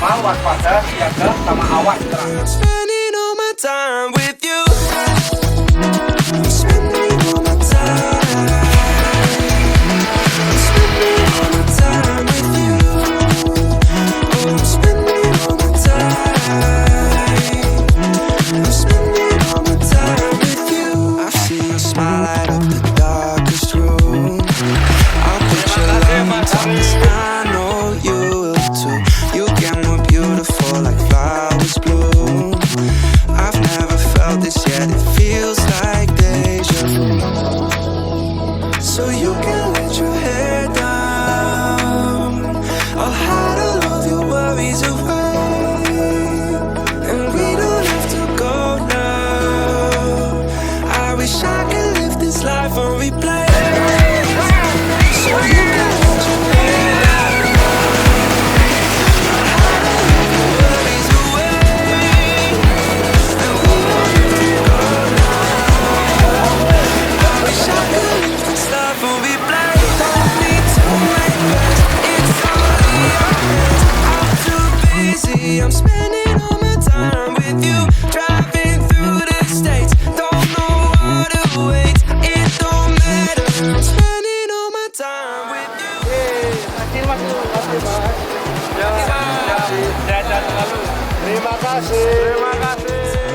normal, waspada, siaga, sama awas terang. Spending all my time with you. Spending all my time. Spending all my time with you. Oh, I'm spending all my time. I'm spending all my time with you. I've seen your smile light up the darkest room. I'll put your love on top, 'cause I know you will too. You get more beautiful like flowers bloom. I've never felt this yet, it feels like deja vu. So you can let your hair down. I'll hide all of your worries away, and we don't have to go now. I wish I could live this life on replay. So you can let your hair down. I'll hide all of your worries away, and we don't have to go now. I wish I could live this life on replay. Don't need to make plans, it's only your hands. I'm too busy, I'm spending all my time with you. Driving through the states, don't know what to wait. It don't matter, I'm spending all my time with you. Terima kasih. Terima kasih. Terima kasih.